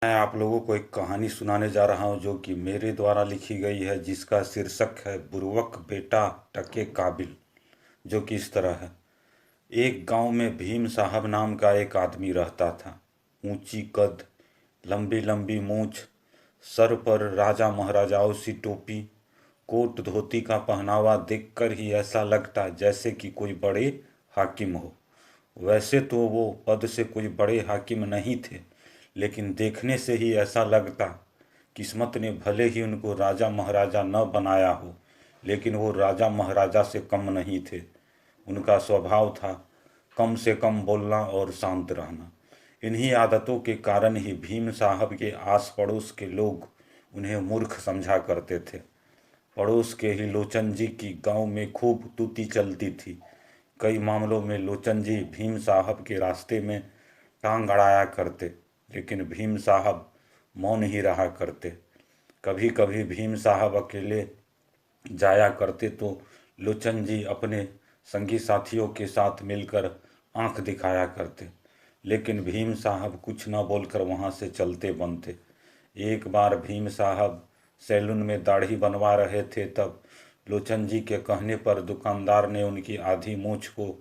मैं आप लोगों को एक कहानी सुनाने जा रहा हूँ जो कि मेरे द्वारा लिखी गई है, जिसका शीर्षक है बुर्बक बेटा टके काबिल। जो कि इस तरह है। एक गांव में भीम साहब नाम का एक आदमी रहता था। ऊंची कद, लंबी लंबी मूछ, सर पर राजा महाराजाओं सी टोपी, कोट धोती का पहनावा देखकर ही ऐसा लगता जैसे कि कोई बड़े हाकिम हो। वैसे तो वो पद से कोई बड़े हाकिम नहीं थे, लेकिन देखने से ही ऐसा लगता। किस्मत ने भले ही उनको राजा महाराजा न बनाया हो, लेकिन वो राजा महाराजा से कम नहीं थे। उनका स्वभाव था कम से कम बोलना और शांत रहना। इन्हीं आदतों के कारण ही भीम साहब के आस पड़ोस के लोग उन्हें मूर्ख समझा करते थे। पड़ोस के ही लोचन जी की गांव में खूब तूती चलती थी। कई मामलों में लोचन जी भीम साहब के रास्ते में टांग अड़ाया करते, लेकिन भीम साहब मौन ही रहा करते। कभी कभी भीम साहब अकेले जाया करते तो लोचन जी अपने संगी साथियों के साथ मिलकर आंख दिखाया करते, लेकिन भीम साहब कुछ न बोलकर वहां से चलते बनते। एक बार भीम साहब सैलून में दाढ़ी बनवा रहे थे, तब लोचन जी के कहने पर दुकानदार ने उनकी आधी मूछ को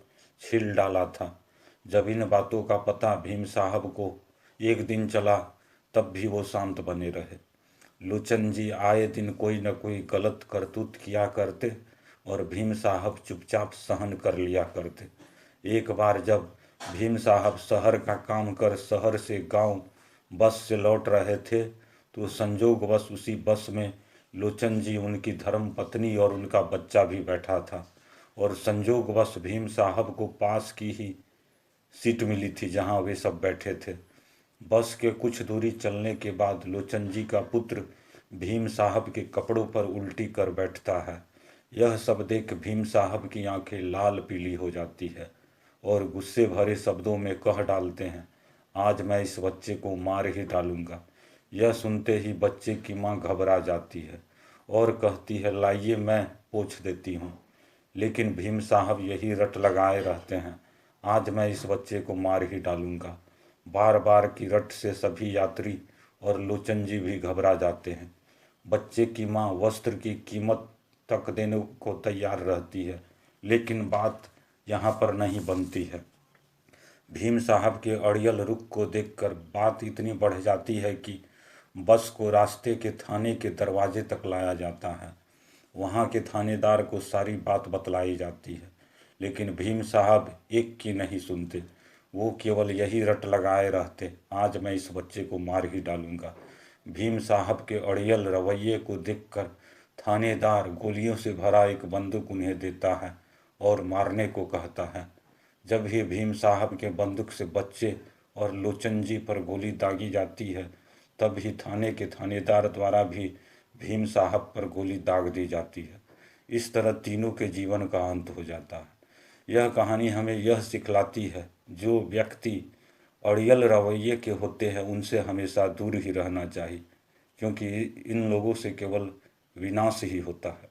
छील डाला था। जब इन बातों का पता भीम साहब को एक दिन चला, तब भी वो शांत बने रहे। लोचन जी आए दिन कोई न कोई गलत करतूत किया करते और भीम साहब चुपचाप सहन कर लिया करते। एक बार जब भीम साहब शहर का काम कर शहर से गांव बस से लौट रहे थे, तो संजोगवश उसी बस में लोचन जी, उनकी धर्म पत्नी और उनका बच्चा भी बैठा था। और संजोगवश भीम साहब को पास की ही सीट मिली थी जहां वे सब बैठे थे। बस के कुछ दूरी चलने के बाद लोचन जी का पुत्र भीम साहब के कपड़ों पर उल्टी कर बैठता है। यह सब देख भीम साहब की आंखें लाल पीली हो जाती है और गुस्से भरे शब्दों में कह डालते हैं, आज मैं इस बच्चे को मार ही डालूंगा। यह सुनते ही बच्चे की मां घबरा जाती है और कहती है, लाइए मैं पोंछ देती हूँ। लेकिन भीम साहब यही रट लगाए रहते हैं, आज मैं इस बच्चे को मार ही डालूंगा। बार बार की रट से सभी यात्री और लोचन जी भी घबरा जाते हैं। बच्चे की माँ वस्त्र की कीमत तक देने को तैयार रहती है, लेकिन बात यहाँ पर नहीं बनती है। भीम साहब के अड़ियल रुख को देखकर बात इतनी बढ़ जाती है कि बस को रास्ते के थाने के दरवाजे तक लाया जाता है। वहाँ के थानेदार को सारी बात बतलाई जाती है, लेकिन भीम साहब एक की नहीं सुनते। वो केवल यही रट लगाए रहते, आज मैं इस बच्चे को मार ही डालूंगा। भीम साहब के अड़ियल रवैये को देखकर थानेदार गोलियों से भरा एक बंदूक उन्हें देता है और मारने को कहता है। जब ही भीम साहब के बंदूक से बच्चे और लोचन जी पर गोली दागी जाती है, तब ही थाने के थानेदार द्वारा भी भीम साहब पर गोली दाग दी जाती है। इस तरह तीनों के जीवन का अंत हो जाता है। यह कहानी हमें यह सिखलाती है, जो व्यक्ति अड़ियल रवैये के होते हैं उनसे हमेशा दूर ही रहना चाहिए, क्योंकि इन लोगों से केवल विनाश ही होता है।